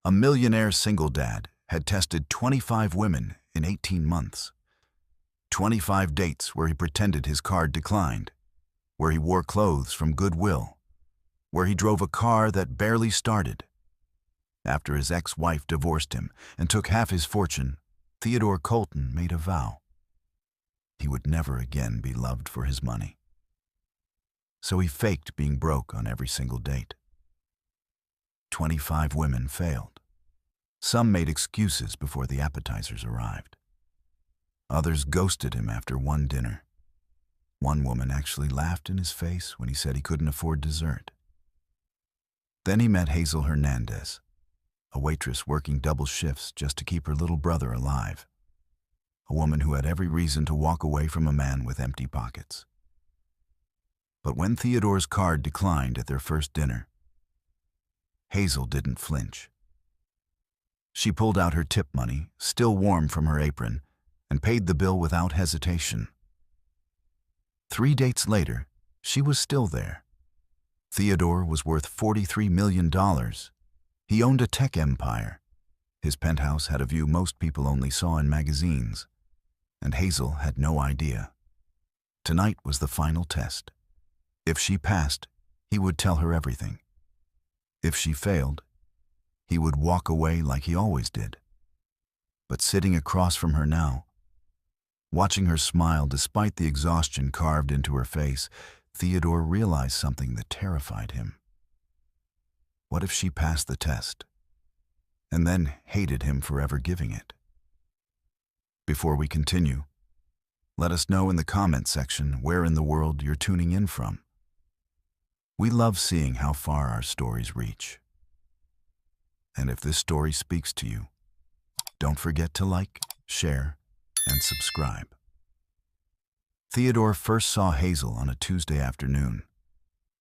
A millionaire single dad had tested 25 women in 18 months. 25 dates where he pretended his card declined, where he wore clothes from Goodwill, where he drove a car that barely started. After his ex-wife divorced him and took half his fortune, Theodore Colton made a vow. He would never again be loved for his money. So he faked being broke on every single date. 25 women failed. Some made excuses before the appetizers arrived. Others ghosted him after one dinner. One woman actually laughed in his face when he said he couldn't afford dessert. Then he met Hazel Hernandez, a waitress working double shifts just to keep her little brother alive. A woman who had every reason to walk away from a man with empty pockets. But when Theodore's card declined at their first dinner, Hazel didn't flinch. She pulled out her tip money, still warm from her apron, and paid the bill without hesitation. 3 dates later, she was still there. Theodore was worth $43 million. He owned a tech empire. His penthouse had a view most people only saw in magazines. And Hazel had no idea. Tonight was the final test. If she passed, he would tell her everything. If she failed, he would walk away like he always did. But sitting across from her now, watching her smile despite the exhaustion carved into her face, Theodore realized something that terrified him. What if she passed the test, and then hated him for ever giving it? Before we continue, let us know in the comment section where in the world you're tuning in from. We love seeing how far our stories reach. And if this story speaks to you, don't forget to like, share, and subscribe. Theodore first saw Hazel on a Tuesday afternoon,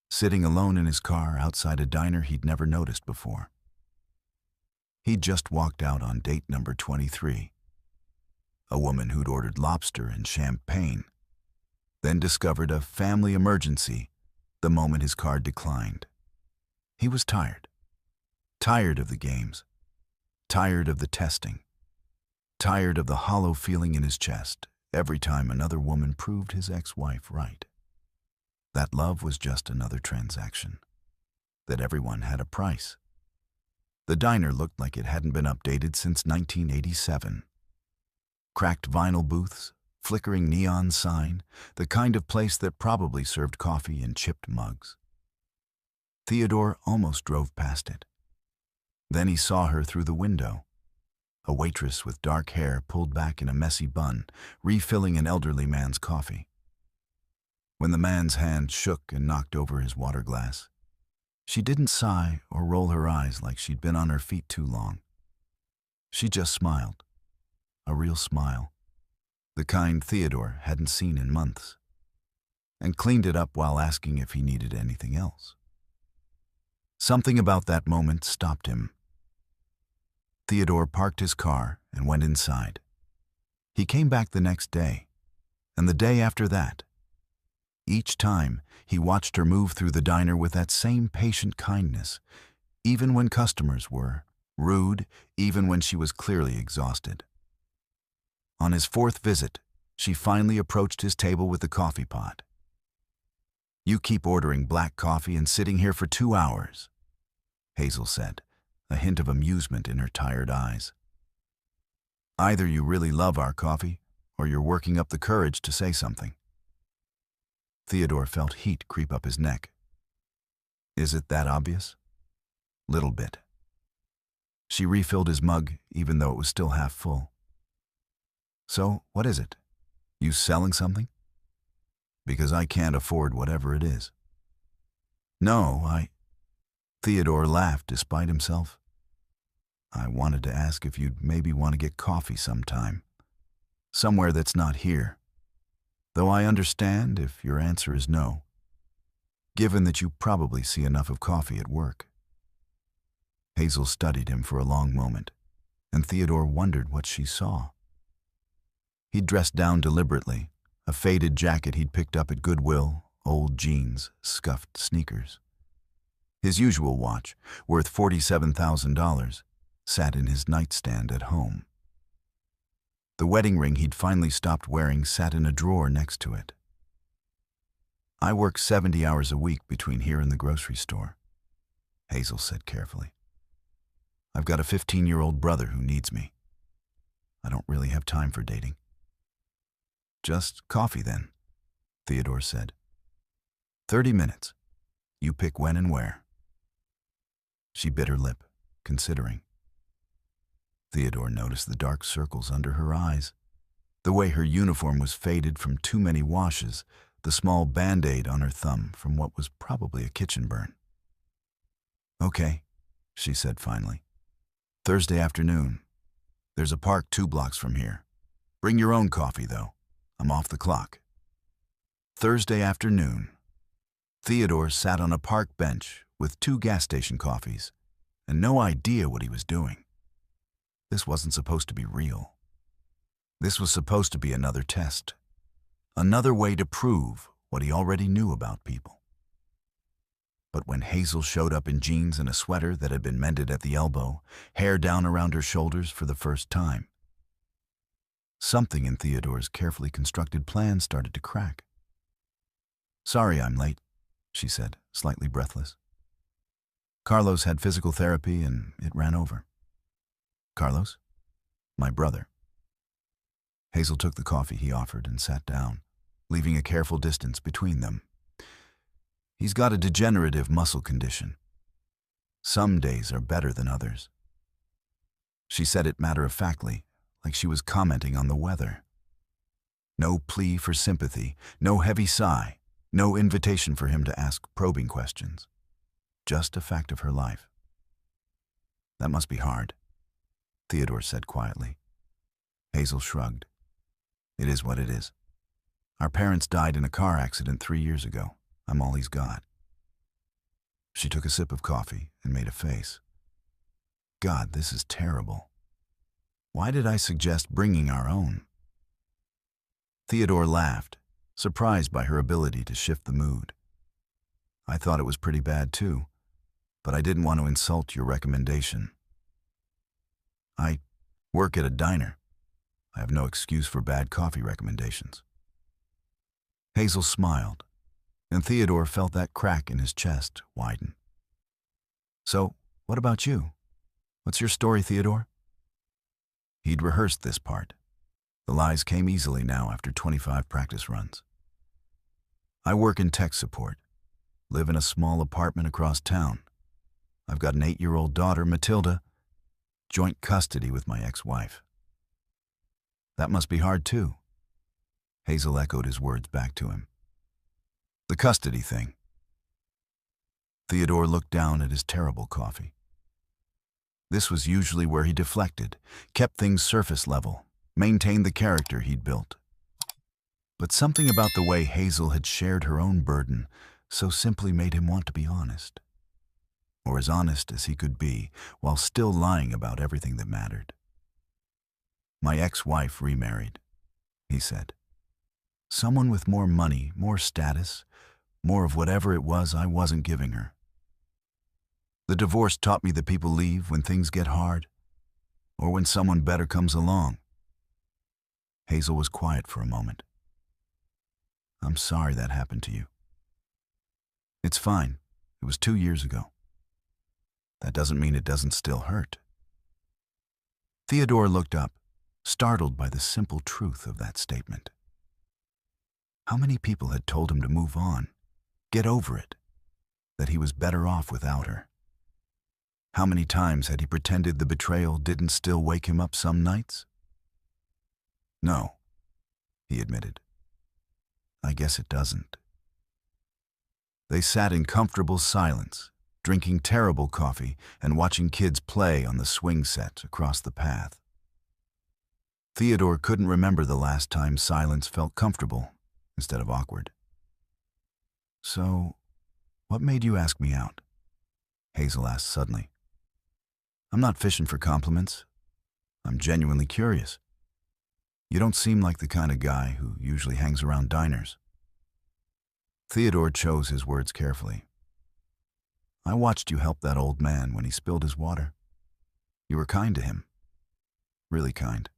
sitting alone in his car outside a diner he'd never noticed before. He'd just walked out on date number 23, a woman who'd ordered lobster and champagne, then discovered a family emergency the moment his card declined. He was tired. Tired of the games. Tired of the testing. Tired of the hollow feeling in his chest every time another woman proved his ex-wife right. That love was just another transaction. That everyone had a price. The diner looked like it hadn't been updated since 1987. Cracked vinyl booths, flickering neon sign, the kind of place that probably served coffee in chipped mugs. Theodore almost drove past it. Then he saw her through the window, a waitress with dark hair pulled back in a messy bun, refilling an elderly man's coffee. When the man's hand shook and knocked over his water glass, she didn't sigh or roll her eyes like she'd been on her feet too long. She just smiled, a real smile, the kind Theodore hadn't seen in months, and cleaned it up while asking if he needed anything else. Something about that moment stopped him. Theodore parked his car and went inside. He came back the next day, and the day after that. Each time, he watched her move through the diner with that same patient kindness, even when customers were rude, even when she was clearly exhausted. On his 4th visit, she finally approached his table with the coffee pot. "You keep ordering black coffee and sitting here for 2 hours," Hazel said, a hint of amusement in her tired eyes. "Either you really love our coffee, or you're working up the courage to say something." Theodore felt heat creep up his neck. "Is it that obvious?" "Little bit." She refilled his mug, even though it was still half full. "So, what is it? You selling something?" "Because I can't afford whatever it is." "No, Theodore laughed despite himself. "I wanted to ask if you'd maybe want to get coffee sometime. Somewhere that's not here. Though I understand if your answer is no, given that you probably see enough of coffee at work." Hazel studied him for a long moment, and Theodore wondered what she saw. He'd dressed down deliberately, a faded jacket he'd picked up at Goodwill, old jeans, scuffed sneakers. His usual watch, worth $47,000, sat in his nightstand at home. The wedding ring he'd finally stopped wearing sat in a drawer next to it. "I work 70 hours a week between here and the grocery store," Hazel said carefully. "I've got a 15-year-old brother who needs me. I don't really have time for dating." "Just coffee, then," Theodore said. 30 minutes. You pick when and where." She bit her lip, considering. Theodore noticed the dark circles under her eyes, the way her uniform was faded from too many washes, the small Band-Aid on her thumb from what was probably a kitchen burn. "Okay," she said finally. "Thursday afternoon. There's a park 2 blocks from here. Bring your own coffee, though. I'm off the clock." Thursday afternoon. Theodore sat on a park bench with 2 gas station coffees and no idea what he was doing. This wasn't supposed to be real. This was supposed to be another test, another way to prove what he already knew about people. But when Hazel showed up in jeans and a sweater that had been mended at the elbow, hair down around her shoulders for the first time, something in Theodore's carefully constructed plan started to crack. "Sorry I'm late," she said, slightly breathless. "Carlos had physical therapy and it ran over." "Carlos?" "My brother." Hazel took the coffee he offered and sat down, leaving a careful distance between them. "He's got a degenerative muscle condition. Some days are better than others." She said it matter-of-factly, like she was commenting on the weather. No plea for sympathy, no heavy sigh, no invitation for him to ask probing questions. Just a fact of her life. "That must be hard," Theodore said quietly. Hazel shrugged. "It is what it is. Our parents died in a car accident 3 years ago. I'm all he's got." She took a sip of coffee and made a face. "God, this is terrible. Why did I suggest bringing our own?" Theodore laughed, surprised by her ability to shift the mood. "I thought it was pretty bad too, but I didn't want to insult your recommendation. I work at a diner. I have no excuse for bad coffee recommendations." Hazel smiled, and Theodore felt that crack in his chest widen. "So, what about you? What's your story, Theodore?" He'd rehearsed this part. The lies came easily now after 25 practice runs. "I work in tech support. Live in a small apartment across town. I've got an 8-year-old daughter, Matilda. Joint custody with my ex-wife." "That must be hard too." Hazel echoed his words back to him. "The custody thing." Theodore looked down at his terrible coffee. This was usually where he deflected, kept things surface level, maintained the character he'd built. But something about the way Hazel had shared her own burden so simply made him want to be honest. Or as honest as he could be, while still lying about everything that mattered. "My ex-wife remarried," he said. "Someone with more money, more status, more of whatever it was I wasn't giving her. The divorce taught me that people leave when things get hard, or when someone better comes along." Hazel was quiet for a moment. "I'm sorry that happened to you." "It's fine. It was 2 years ago. That doesn't mean it doesn't still hurt." Theodore looked up, startled by the simple truth of that statement. How many people had told him to move on, get over it, that he was better off without her? How many times had he pretended the betrayal didn't still wake him up some nights? "No," he admitted. "I guess it doesn't." They sat in comfortable silence, drinking terrible coffee and watching kids play on the swing set across the path. Theodore couldn't remember the last time silence felt comfortable instead of awkward. "So, what made you ask me out?" Hazel asked suddenly. "I'm not fishing for compliments. I'm genuinely curious. You don't seem like the kind of guy who usually hangs around diners." Theodore chose his words carefully. "I watched you help that old man when he spilled his water. You were kind to him. Really kind.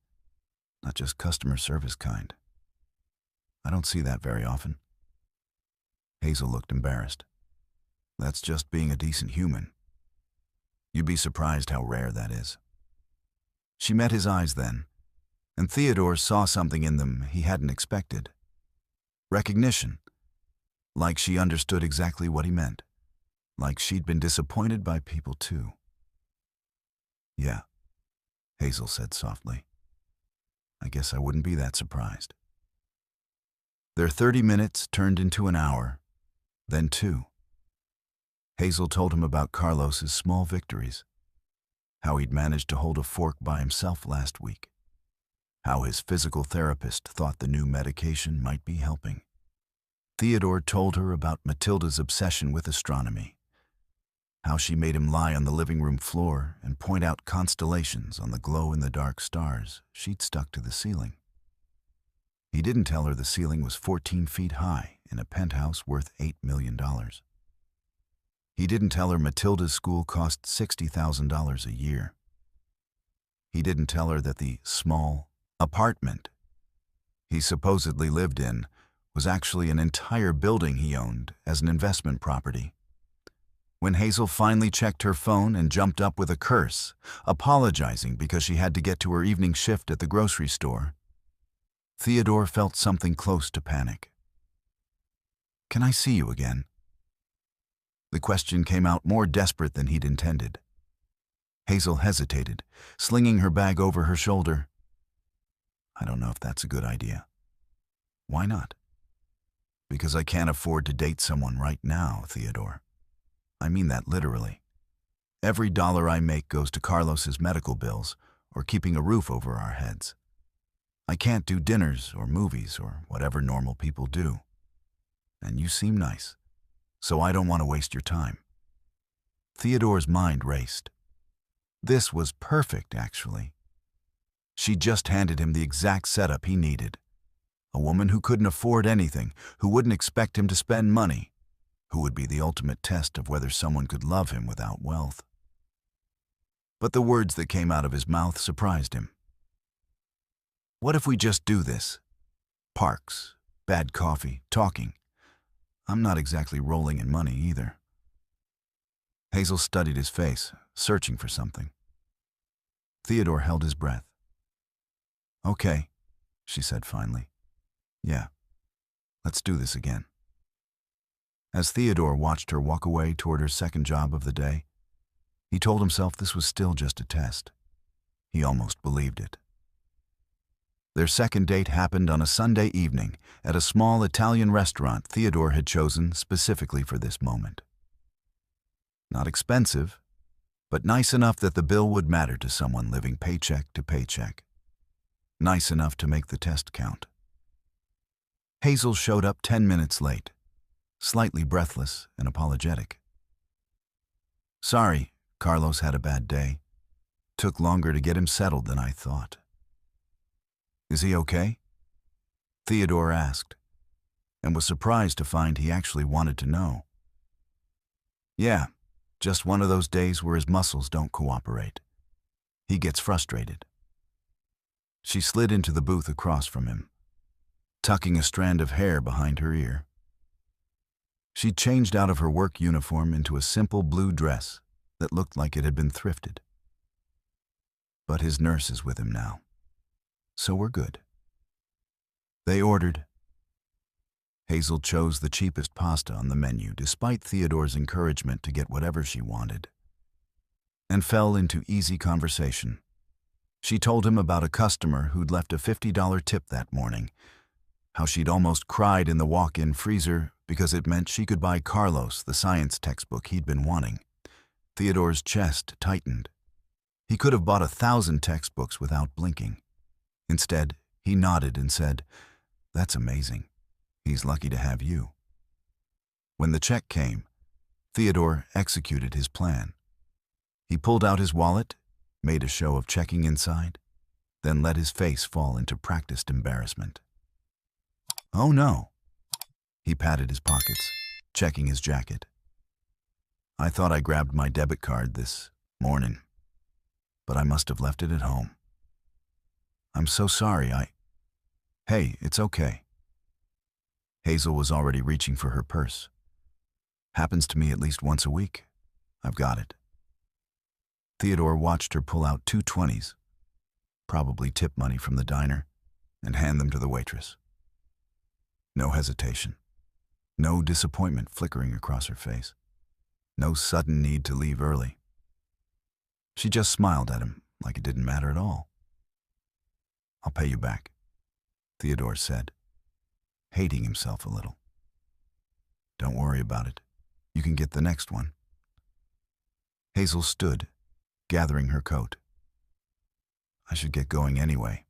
Not just customer service kind. I don't see that very often. Hazel looked embarrassed. That's just being a decent human. You'd be surprised how rare that is. She met his eyes then, and Theodore saw something in them he hadn't expected. Recognition. Like she understood exactly what he meant. Like she'd been disappointed by people too. Yeah, Hazel said softly. I guess I wouldn't be that surprised. Their 30 minutes turned into an hour, then 2. Hazel told him about Carlos's small victories, how he'd managed to hold a fork by himself last week, how his physical therapist thought the new medication might be helping. Theodore told her about Matilda's obsession with astronomy, how she made him lie on the living room floor and point out constellations on the glow-in-the-dark stars she'd stuck to the ceiling. He didn't tell her the ceiling was 14 feet high in a penthouse worth $8 million. He didn't tell her Matilda's school cost $60,000 a year. He didn't tell her that the small apartment he supposedly lived in was actually an entire building he owned as an investment property. When Hazel finally checked her phone and jumped up with a curse, apologizing because she had to get to her evening shift at the grocery store, Theodore felt something close to panic. Can I see you again? The question came out more desperate than he'd intended. Hazel hesitated, slinging her bag over her shoulder. I don't know if that's a good idea. Why not? Because I can't afford to date someone right now, Theodore. I mean that literally. Every dollar I make goes to Carlos's medical bills or keeping a roof over our heads. I can't do dinners or movies or whatever normal people do. And you seem nice, so I don't want to waste your time. Theodore's mind raced. This was perfect, actually. She just handed him the exact setup he needed. A woman who couldn't afford anything, who wouldn't expect him to spend money, who would be the ultimate test of whether someone could love him without wealth. But the words that came out of his mouth surprised him. What if we just do this? Parks, bad coffee, talking. I'm not exactly rolling in money either. Hazel studied his face, searching for something. Theodore held his breath. Okay, she said finally. Yeah, let's do this again. As Theodore watched her walk away toward her second job of the day, he told himself this was still just a test. He almost believed it. Their second date happened on a Sunday evening at a small Italian restaurant Theodore had chosen specifically for this moment. Not expensive, but nice enough that the bill would matter to someone living paycheck to paycheck. Nice enough to make the test count. Hazel showed up 10 minutes late, slightly breathless and apologetic. Sorry, Carlos had a bad day. Took longer to get him settled than I thought. Is he okay? Theodore asked, and was surprised to find he actually wanted to know. Yeah, just one of those days where his muscles don't cooperate. He gets frustrated. She slid into the booth across from him, tucking a strand of hair behind her ear. She changed out of her work uniform into a simple blue dress that looked like it had been thrifted. But his nurse is with him now, so we're good. They ordered. Hazel chose the cheapest pasta on the menu despite Theodore's encouragement to get whatever she wanted, and fell into easy conversation. She told him about a customer who'd left a $50 tip that morning, how she'd almost cried in the walk-in freezer because it meant she could buy Carlos the science textbook he'd been wanting. Theodore's chest tightened. He could have bought 1,000 textbooks without blinking. Instead, he nodded and said, "That's amazing. He's lucky to have you." When the check came, Theodore executed his plan. He pulled out his wallet, made a show of checking inside, then let his face fall into practiced embarrassment. Oh no. He patted his pockets, checking his jacket. I thought I grabbed my debit card this morning. but I must have left it at home. I'm so sorry, Hey, it's okay. Hazel was already reaching for her purse. Happens to me at least once a week. I've got it. Theodore watched her pull out 2 20s, probably tip money from the diner, and hand them to the waitress. No hesitation. No disappointment flickering across her face. No sudden need to leave early. She just smiled at him like it didn't matter at all. I'll pay you back, Theodore said, hating himself a little. Don't worry about it. You can get the next one. Hazel stood, gathering her coat. I should get going anyway.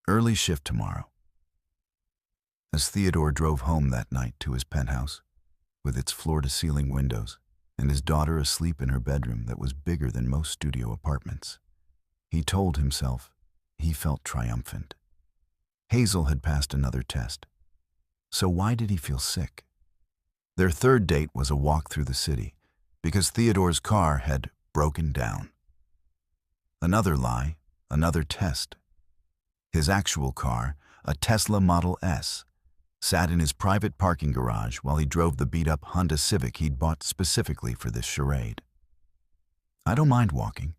Early shift tomorrow. As Theodore drove home that night to his penthouse, with its floor-to-ceiling windows, and his daughter asleep in her bedroom that was bigger than most studio apartments, he told himself he felt triumphant. Hazel had passed another test. So why did he feel sick? Their third date was a walk through the city, because Theodore's car had broken down. Another lie, another test. His actual car, a Tesla Model S, sat in his private parking garage while he drove the beat-up Honda Civic he'd bought specifically for this charade. I don't mind walking,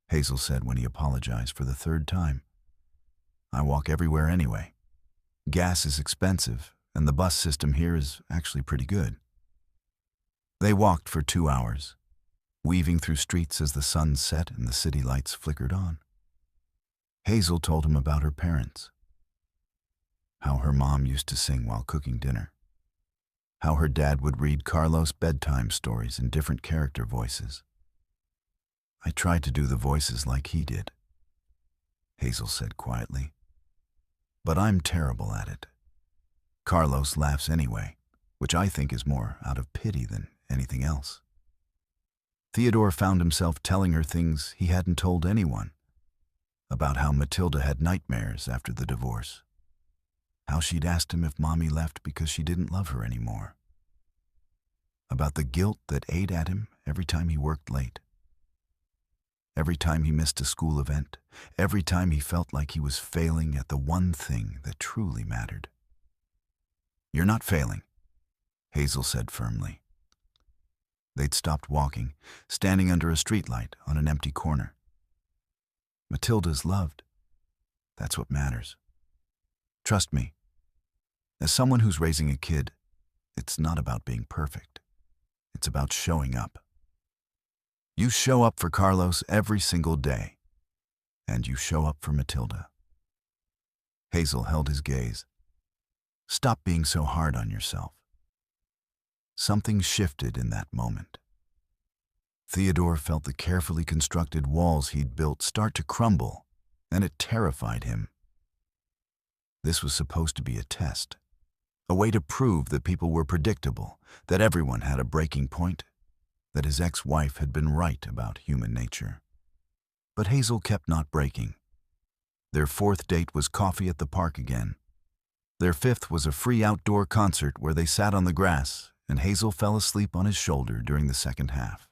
Hazel said when he apologized for the third time. I walk everywhere anyway. Gas is expensive, and the bus system here is actually pretty good. They walked for 2 hours, weaving through streets as the sun set and the city lights flickered on. Hazel told him about her parents. How her mom used to sing while cooking dinner. How her dad would read Carlos bedtime stories in different character voices. I tried to do the voices like he did, Hazel said quietly. But I'm terrible at it. Carlos laughs anyway, which I think is more out of pity than anything else. Theodore found himself telling her things he hadn't told anyone, about how Matilda had nightmares after the divorce, how she'd asked him if Mommy left because she didn't love her anymore, about the guilt that ate at him every time he worked late, every time he missed a school event, every time he felt like he was failing at the one thing that truly mattered. You're not failing, Hazel said firmly. They'd stopped walking, standing under a streetlight on an empty corner. Matilda's loved. That's what matters. Trust me. As someone who's raising a kid, it's not about being perfect. It's about showing up. You show up for Carlos every single day, and you show up for Matilda. Hazel held his gaze. Stop being so hard on yourself. Something shifted in that moment. Theodore felt the carefully constructed walls he'd built start to crumble, and it terrified him. This was supposed to be a test, a way to prove that people were predictable, that everyone had a breaking point, that his ex-wife had been right about human nature. But Hazel kept not breaking. Their fourth date was coffee at the park again. Their fifth was a free outdoor concert where they sat on the grass, and Hazel fell asleep on his shoulder during the second half.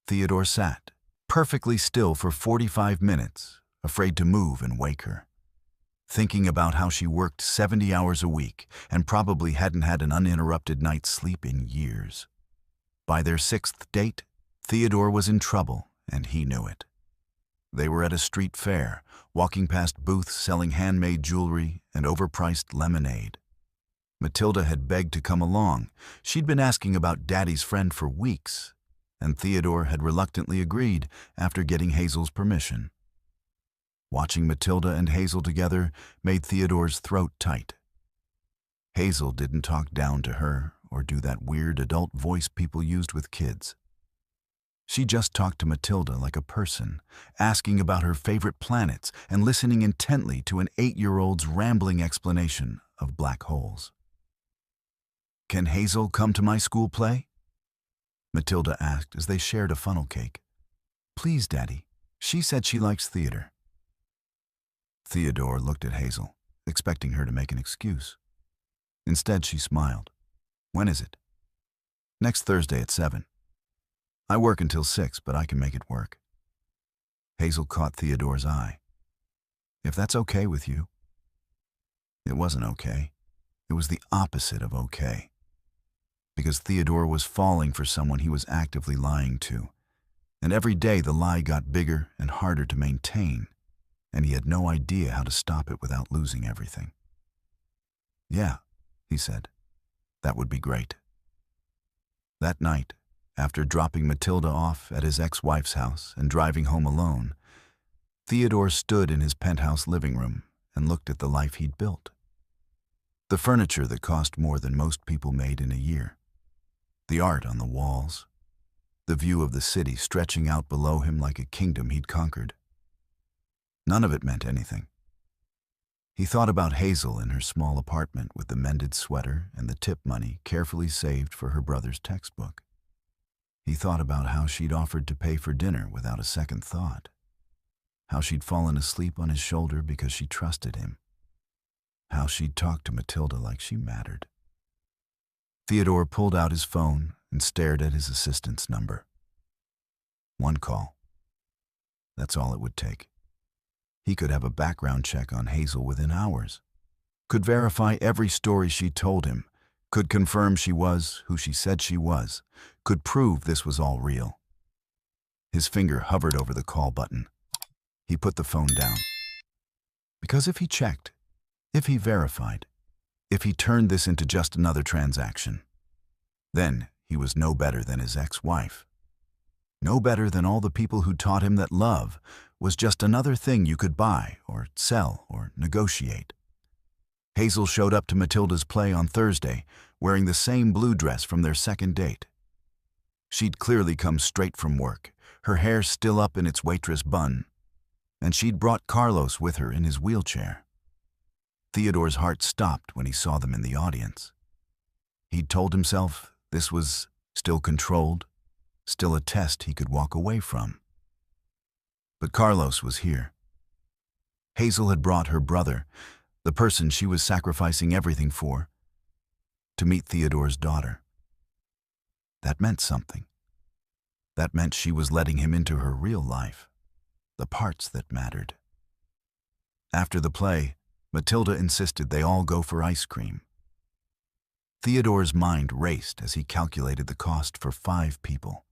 Theodore sat, perfectly still for 45 minutes, afraid to move and wake her, thinking about how she worked 70 hours a week and probably hadn't had an uninterrupted night's sleep in years. By their sixth date, Theodore was in trouble, and he knew it. They were at a street fair, walking past booths selling handmade jewelry and overpriced lemonade. Matilda had begged to come along. She'd been asking about Daddy's friend for weeks, and Theodore had reluctantly agreed after getting Hazel's permission. Watching Matilda and Hazel together made Theodore's throat tight. Hazel didn't talk down to her or do that weird adult voice people used with kids. She just talked to Matilda like a person, asking about her favorite planets and listening intently to an 8-year-old's rambling explanation of black holes. Can Hazel come to my school play? Matilda asked as they shared a funnel cake. Please, Daddy. She said she likes theater. Theodore looked at Hazel, expecting her to make an excuse. Instead, she smiled. When is it? Next Thursday at 7. I work until 6, but I can make it work. Hazel caught Theodore's eye. If that's okay with you. It wasn't okay. It was the opposite of okay. Because Theodore was falling for someone he was actively lying to. And every day the lie got bigger and harder to maintain, and he had no idea how to stop it without losing everything. Yeah, he said. That would be great. That night, after dropping Matilda off at his ex-wife's house and driving home alone, Theodore stood in his penthouse living room and looked at the life he'd built. The furniture that cost more than most people made in a year. The art on the walls. The view of the city stretching out below him like a kingdom he'd conquered. None of it meant anything. He thought about Hazel in her small apartment with the mended sweater and the tip money carefully saved for her brother's textbook. He thought about how she'd offered to pay for dinner without a second thought. How she'd fallen asleep on his shoulder because she trusted him. How she'd talked to Matilda like she mattered. Theodore pulled out his phone and stared at his assistant's number. One call. That's all it would take. He could have a background check on Hazel within hours. Could verify every story she told him. Could confirm she was who she said she was. Could prove this was all real. His finger hovered over the call button. He put the phone down. Because if he checked, if he verified, if he turned this into just another transaction, then he was no better than his ex-wife. No better than all the people who taught him that love was just another thing you could buy or sell or negotiate. Hazel showed up to Matilda's play on Thursday, wearing the same blue dress from their second date. She'd clearly come straight from work, her hair still up in its waitress bun, and she'd brought Carlos with her in his wheelchair. Theodore's heart stopped when he saw them in the audience. He'd told himself this was still controlled, still a test he could walk away from. But Carlos was here. Hazel had brought her brother, the person she was sacrificing everything for, to meet Theodore's daughter. That meant something. That meant she was letting him into her real life, the parts that mattered. After the play, Matilda insisted they all go for ice cream. Theodore's mind raced as he calculated the cost for 5 people,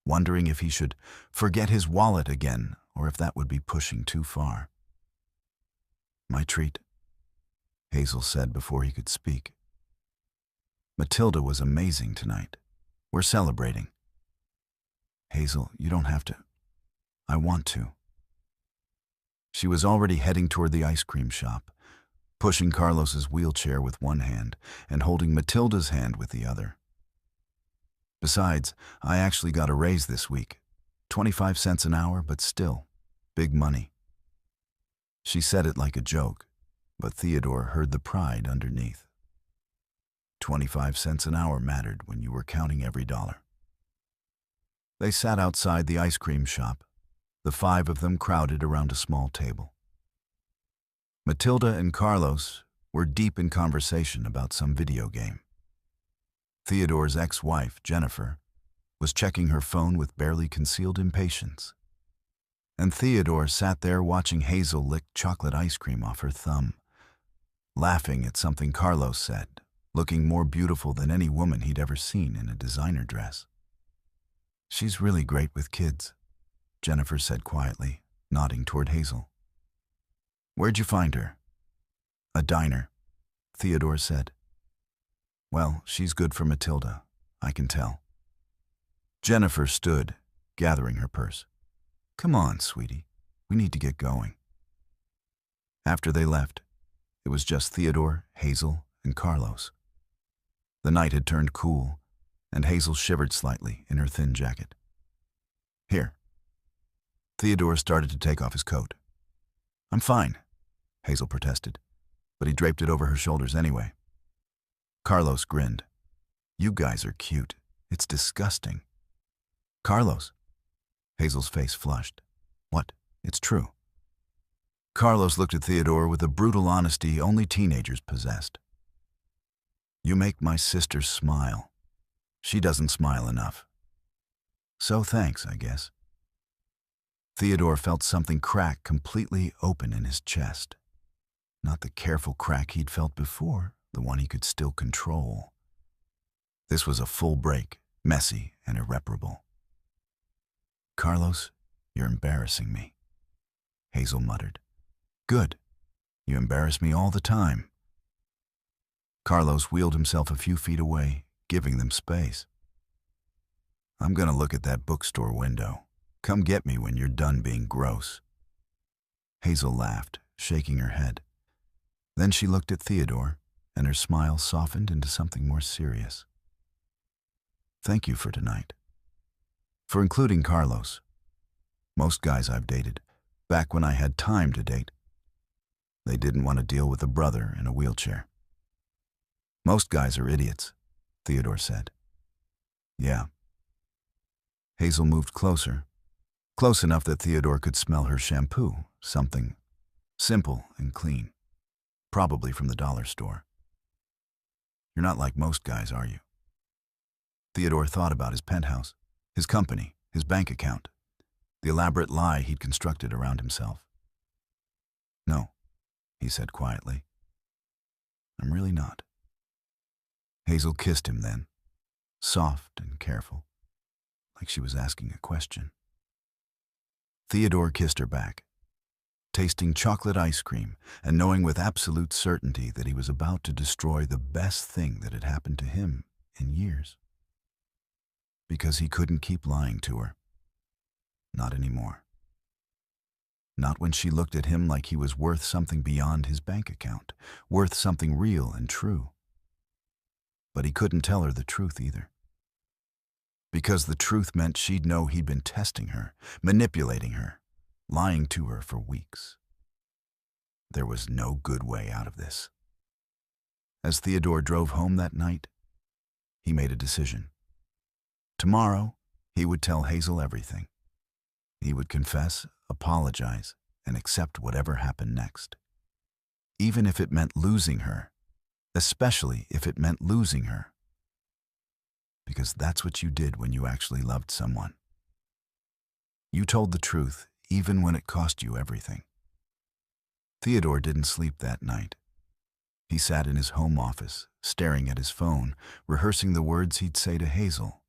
wondering if he should forget his wallet again or if that would be pushing too far. My treat, Hazel said before he could speak. Matilda was amazing tonight. We're celebrating. Hazel, you don't have to. I want to. She was already heading toward the ice cream shop, pushing Carlos's wheelchair with one hand and holding Matilda's hand with the other. Besides, I actually got a raise this week. 25 cents an hour, but still, big money. She said it like a joke, but Theodore heard the pride underneath. 25 cents an hour mattered when you were counting every dollar. They sat outside the ice cream shop, the 5 of them crowded around a small table. Matilda and Carlos were deep in conversation about some video game. Theodore's ex-wife, Jennifer, was checking her phone with barely concealed impatience. And Theodore sat there watching Hazel lick chocolate ice cream off her thumb, laughing at something Carlos said, looking more beautiful than any woman he'd ever seen in a designer dress. She's really great with kids, Jennifer said quietly, nodding toward Hazel. Where'd you find her? A diner, Theodore said. Well, she's good for Matilda, I can tell. Jennifer stood, gathering her purse. Come on, sweetie. We need to get going. After they left, it was just Theodore, Hazel, and Carlos. The night had turned cool, and Hazel shivered slightly in her thin jacket. Here. Theodore started to take off his coat. I'm fine, Hazel protested, but he draped it over her shoulders anyway. Carlos grinned. You guys are cute. It's disgusting. Carlos. Hazel's face flushed. What? It's true. Carlos looked at Theodore with a brutal honesty only teenagers possessed. You make my sister smile. She doesn't smile enough. So thanks, I guess. Theodore felt something crack completely open in his chest. Not the careful crack he'd felt before, the one he could still control. This was a full break, messy and irreparable. "Carlos, you're embarrassing me," Hazel muttered. "Good. You embarrass me all the time." Carlos wheeled himself a few feet away, giving them space. "I'm gonna look at that bookstore window. Come get me when you're done being gross." Hazel laughed, shaking her head. Then she looked at Theodore, and her smile softened into something more serious. "Thank you for tonight. For including Carlos. Most guys I've dated, back when I had time to date, they didn't want to deal with a brother in a wheelchair." "Most guys are idiots," Theodore said. "Yeah." Hazel moved closer, close enough that Theodore could smell her shampoo, something simple and clean, probably from the dollar store. "You're not like most guys, are you?" Theodore thought about his penthouse, his company, his bank account, the elaborate lie he'd constructed around himself. "No," he said quietly. "I'm really not." Hazel kissed him then, soft and careful, like she was asking a question. Theodore kissed her back, tasting chocolate ice cream and knowing with absolute certainty that he was about to destroy the best thing that had happened to him in years. Because he couldn't keep lying to her. Not anymore. Not when she looked at him like he was worth something beyond his bank account, worth something real and true. But he couldn't tell her the truth either. Because the truth meant she'd know he'd been testing her, manipulating her, lying to her for weeks. There was no good way out of this. As Theodore drove home that night, he made a decision. Tomorrow, he would tell Hazel everything. He would confess, apologize, and accept whatever happened next. Even if it meant losing her, especially if it meant losing her. Because that's what you did when you actually loved someone. You told the truth, even when it cost you everything. Theodore didn't sleep that night. He sat in his home office, staring at his phone, rehearsing the words he'd say to Hazel.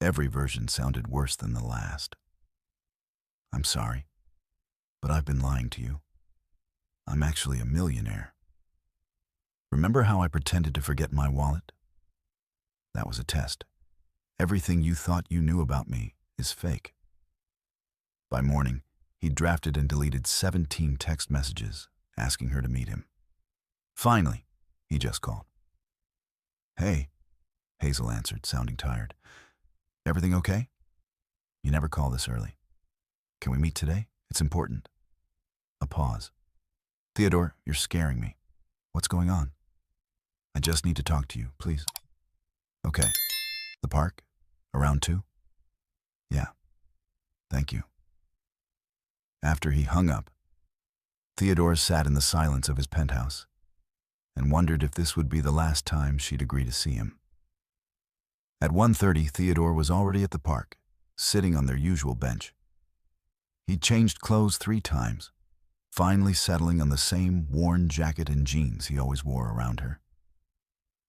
Every version sounded worse than the last. "I'm sorry, but I've been lying to you. I'm actually a millionaire. Remember how I pretended to forget my wallet? That was a test. Everything you thought you knew about me is fake." By morning, he drafted and deleted 17 text messages asking her to meet him. Finally, he just called. "Hey," Hazel answered, sounding tired. "Everything okay? You never call this early. Can we meet today? It's important." A pause. "Theodore, you're scaring me. What's going on?" "I just need to talk to you, please." "Okay. The park? Around 2? "Yeah. Thank you." After he hung up, Theodore sat in the silence of his penthouse and wondered if this would be the last time she'd agree to see him. At 1:30, Theodore was already at the park, sitting on their usual bench. He'd changed clothes 3 times, finally settling on the same worn jacket and jeans he always wore around her.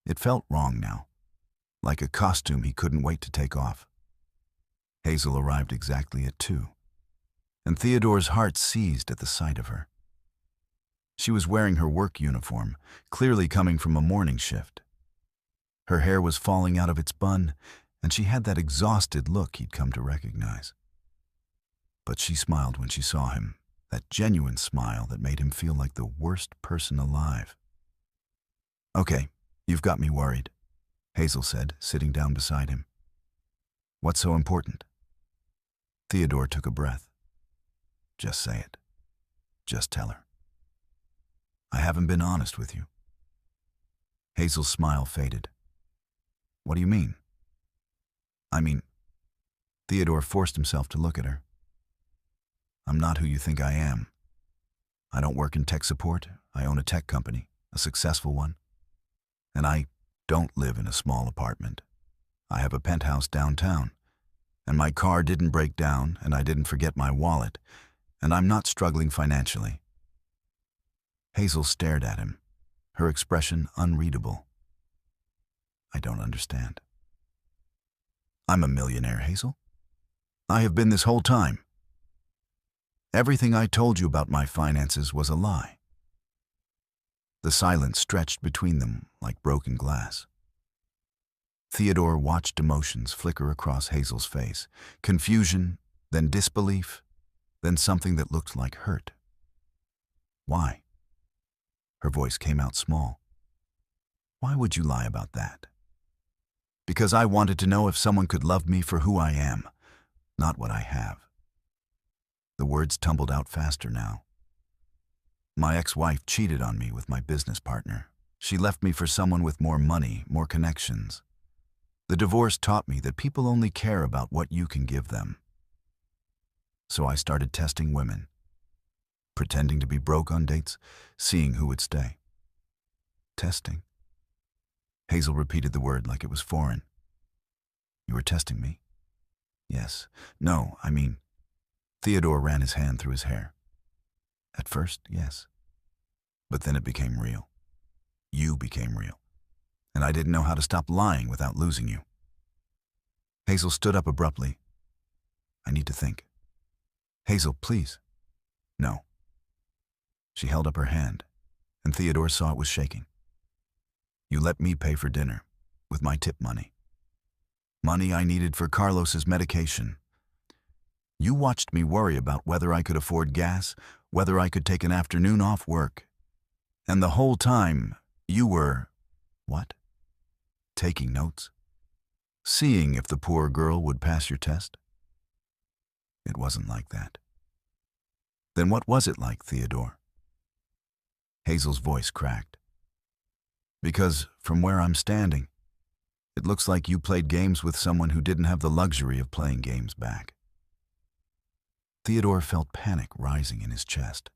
It felt wrong now, like a costume he couldn't wait to take off. Hazel arrived exactly at 2, and Theodore's heart seized at the sight of her. She was wearing her work uniform, clearly coming from a morning shift. Her hair was falling out of its bun, and she had that exhausted look he'd come to recognize. But she smiled when she saw him, that genuine smile that made him feel like the worst person alive. "Okay, you've got me worried," Hazel said, sitting down beside him. "What's so important?" Theodore took a breath. "Just say it. Just tell her." "I haven't been honest with you." Hazel's smile faded. "What do you mean?" "I mean," Theodore forced himself to look at her. "I'm not who you think I am. I don't work in tech support. I own a tech company, a successful one. And I don't live in a small apartment. I have a penthouse downtown, and my car didn't break down, and I didn't forget my wallet, and I'm not struggling financially." Hazel stared at him, her expression unreadable. "I don't understand." "I'm a millionaire, Hazel. I have been this whole time. Everything I told you about my finances was a lie." The silence stretched between them like broken glass. Theodore watched emotions flicker across Hazel's face. Confusion, then disbelief, then something that looked like hurt. "Why?" Her voice came out small. "Why would you lie about that?" "Because I wanted to know if someone could love me for who I am, not what I have." The words tumbled out faster now. "My ex-wife cheated on me with my business partner. She left me for someone with more money, more connections. The divorce taught me that people only care about what you can give them. So I started testing women, pretending to be broke on dates, seeing who would stay." "Testing?" Hazel repeated the word like it was foreign. "You were testing me?" "Yes. No, I mean..." Theodore ran his hand through his hair. "At first, yes. But then it became real. You became real. And I didn't know how to stop lying without losing you." Hazel stood up abruptly. "I need to think." "Hazel, please." "No." She held up her hand, and Theodore saw it was shaking. "You let me pay for dinner, with my tip money. Money I needed for Carlos's medication. You watched me worry about whether I could afford gas, whether I could take an afternoon off work. And the whole time, you were..." "What?" "Taking notes. Seeing if the poor girl would pass your test." "It wasn't like that." "Then what was it like, Theodore?" Hazel's voice cracked. "Because from where I'm standing, it looks like you played games with someone who didn't have the luxury of playing games back." Theodore felt panic rising in his chest.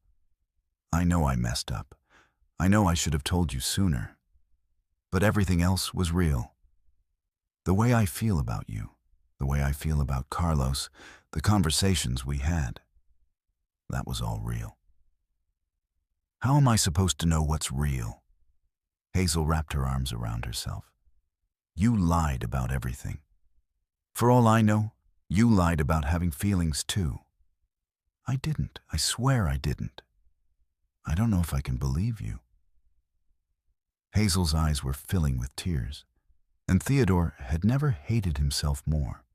"I know I messed up. I know I should have told you sooner. But everything else was real. The way I feel about you, the way I feel about Carlos, the conversations we had, that was all real." "How am I supposed to know what's real?" Hazel wrapped her arms around herself. "You lied about everything. For all I know, you lied about having feelings too." "I didn't. I swear I didn't. I don't know if I can believe you." Hazel's eyes were filling with tears, and Theodore had never hated himself more.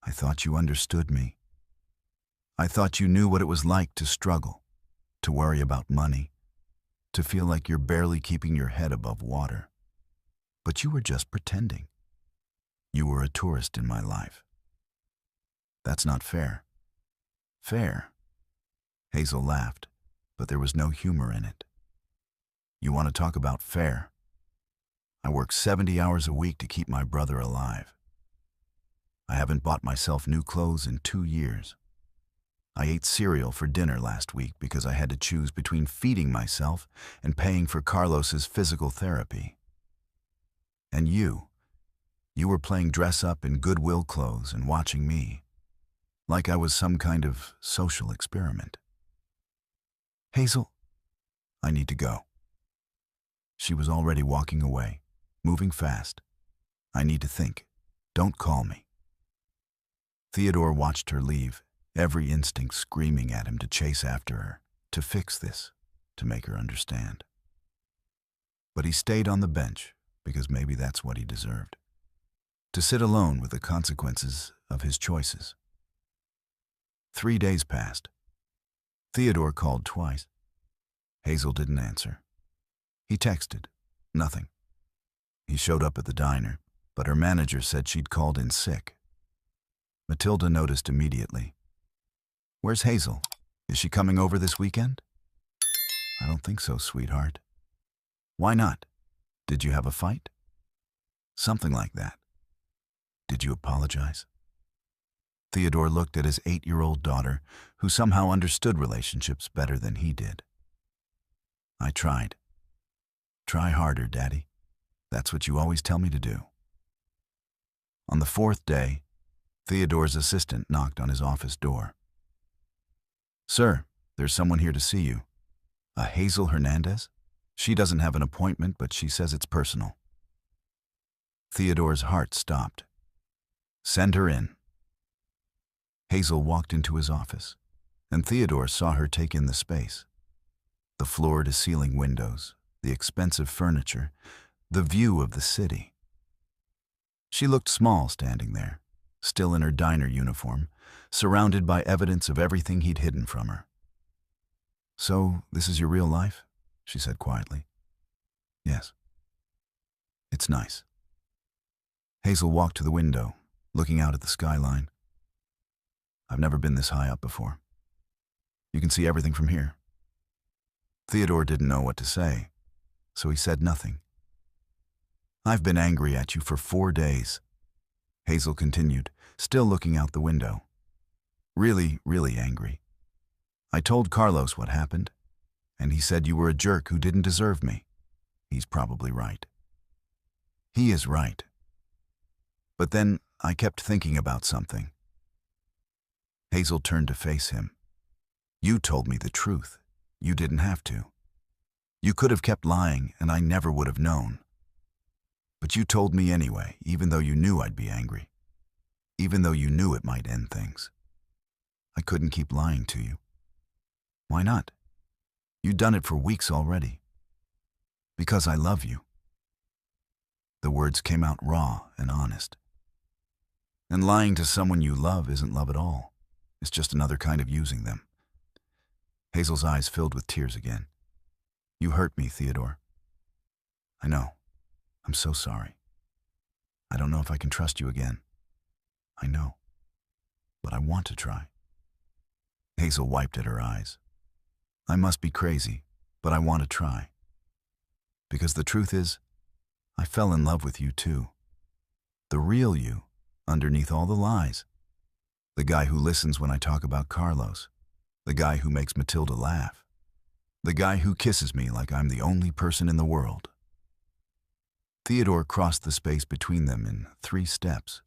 "I thought you understood me. I thought you knew what it was like to struggle, to worry about money, to feel like you're barely keeping your head above water. But you were just pretending. You were a tourist in my life. That's not fair." "Fair?" Hazel laughed, but there was no humor in it. "You want to talk about fair? I work 70 hours a week to keep my brother alive. I haven't bought myself new clothes in 2 years. I ate cereal for dinner last week because I had to choose between feeding myself and paying for Carlos's physical therapy. And you were playing dress-up in Goodwill clothes and watching me, like I was some kind of social experiment." "Hazel, I need to go." She was already walking away, moving fast. "I need to think. Don't call me." Theodore watched her leave, every instinct screaming at him to chase after her, to fix this, to make her understand. But he stayed on the bench because maybe that's what he deserved, to sit alone with the consequences of his choices. 3 days passed. Theodore called twice. Hazel didn't answer. He texted. Nothing. He showed up at the diner, but her manager said she'd called in sick. Matilda noticed immediately. "Where's Hazel? Is she coming over this weekend?" "I don't think so, sweetheart." "Why not? Did you have a fight?" "Something like that." "Did you apologize?" Theodore looked at his 8-year-old daughter, who somehow understood relationships better than he did. "I tried." "Try harder, Daddy. That's what you always tell me to do." On the 4th day, Theodore's assistant knocked on his office door. "Sir, there's someone here to see you." "A Hazel Hernandez? She doesn't have an appointment, but she says it's personal." Theodore's heart stopped. "Send her in." Hazel walked into his office, and Theodore saw her take in the space. The floor-to-ceiling windows, the expensive furniture, the view of the city. She looked small standing there, still in her diner uniform, surrounded by evidence of everything he'd hidden from her. "So, this is your real life?" she said quietly. "Yes." "It's nice." Hazel walked to the window, looking out at the skyline. "I've never been this high up before. You can see everything from here." Theodore didn't know what to say, so he said nothing. "I've been angry at you for 4 days," Hazel continued, still looking out the window. "Really, really angry. I told Carlos what happened, and he said you were a jerk who didn't deserve me. He's probably right. He is right. But then I kept thinking about something." Hazel turned to face him. "You told me the truth. You didn't have to. You could have kept lying, and I never would have known. But you told me anyway, even though you knew I'd be angry. Even though you knew it might end things. I couldn't keep lying to you." "Why not? You'd done it for weeks already." "Because I love you." The words came out raw and honest. And lying to someone you love isn't love at all. It's just another kind of using them. Hazel's eyes filled with tears again. "You hurt me, Theodore." "I know. I'm so sorry. I don't know if I can trust you again." "I know. But I want to try." Hazel wiped at her eyes. "I must be crazy, but I want to try. Because the truth is, I fell in love with you too. The real you, underneath all the lies. The guy who listens when I talk about Carlos. The guy who makes Matilda laugh. The guy who kisses me like I'm the only person in the world." Theodore crossed the space between them in 3 steps,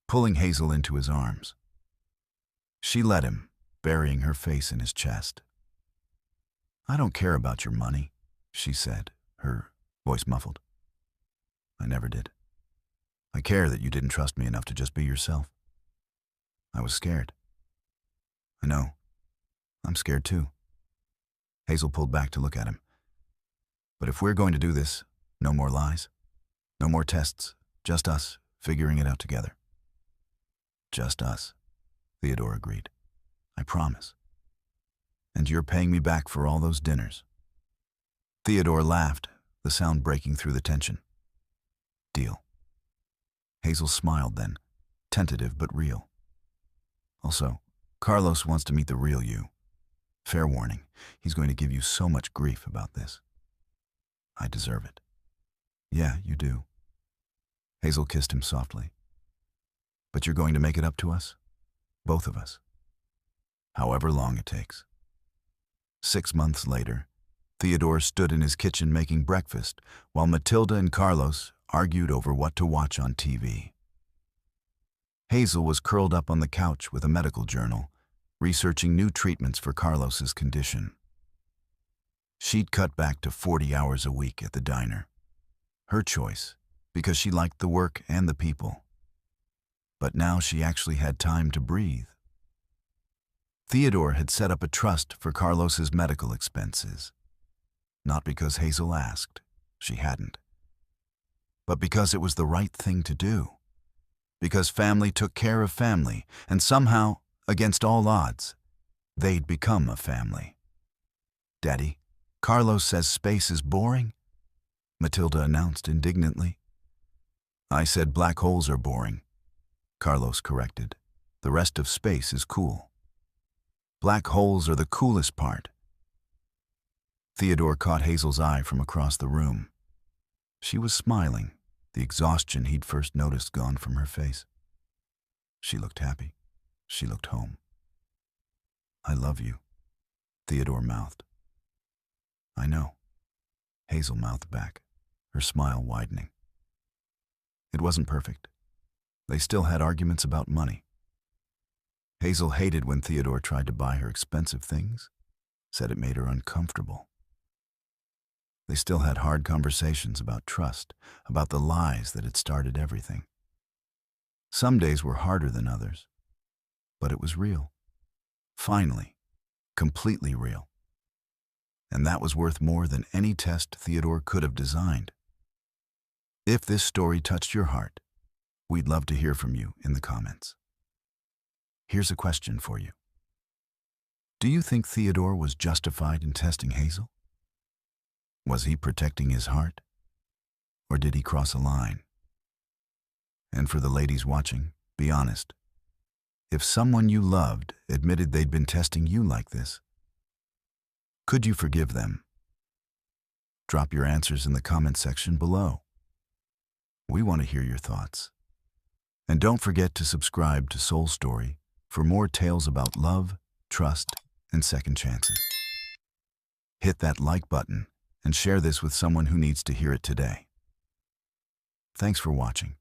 pulling Hazel into his arms. She let him, burying her face in his chest. "I don't care about your money," she said, her voice muffled. "I never did. I care that you didn't trust me enough to just be yourself. I was scared." "I know. I'm scared too." Hazel pulled back to look at him. "But if we're going to do this, no more lies. No more tests. Just us, figuring it out together." "Just us," Theodore agreed. "I promise. And you're paying me back for all those dinners." Theodore laughed, the sound breaking through the tension. "Deal." Hazel smiled then, tentative but real. "Also, Carlos wants to meet the real you. Fair warning, he's going to give you so much grief about this." "I deserve it." "Yeah, you do." Hazel kissed him softly. "But you're going to make it up to us? Both of us? However long it takes." 6 months later, Theodore stood in his kitchen making breakfast while Matilda and Carlos argued over what to watch on TV. Hazel was curled up on the couch with a medical journal, researching new treatments for Carlos's condition. She'd cut back to 40 hours a week at the diner. Her choice, because she liked the work and the people. But now she actually had time to breathe. Theodore had set up a trust for Carlos's medical expenses. Not because Hazel asked, she hadn't. But because it was the right thing to do. Because family took care of family, and somehow, against all odds, they'd become a family. "Daddy, Carlos says space is boring," Matilda announced indignantly. "I said black holes are boring," Carlos corrected. "The rest of space is cool. Black holes are the coolest part." Theodore caught Hazel's eye from across the room. She was smiling, the exhaustion he'd first noticed gone from her face. She looked happy. She looked home. "I love you," Theodore mouthed. "I know," Hazel mouthed back, her smile widening. "It wasn't perfect. They still had arguments about money. Hazel hated when Theodore tried to buy her expensive things, said it made her uncomfortable. They still had hard conversations about trust, about the lies that had started everything. Some days were harder than others, but it was real. Finally, completely real. And that was worth more than any test Theodore could have designed. If this story touched your heart, we'd love to hear from you in the comments. Here's a question for you. Do you think Theodore was justified in testing Hazel? Was he protecting his heart? Or did he cross a line? And for the ladies watching, be honest. If someone you loved admitted they'd been testing you like this, could you forgive them? Drop your answers in the comment section below. We want to hear your thoughts. And don't forget to subscribe to Soul Story for more tales about love, trust, and second chances. Hit that like button and share this with someone who needs to hear it today. Thanks for watching.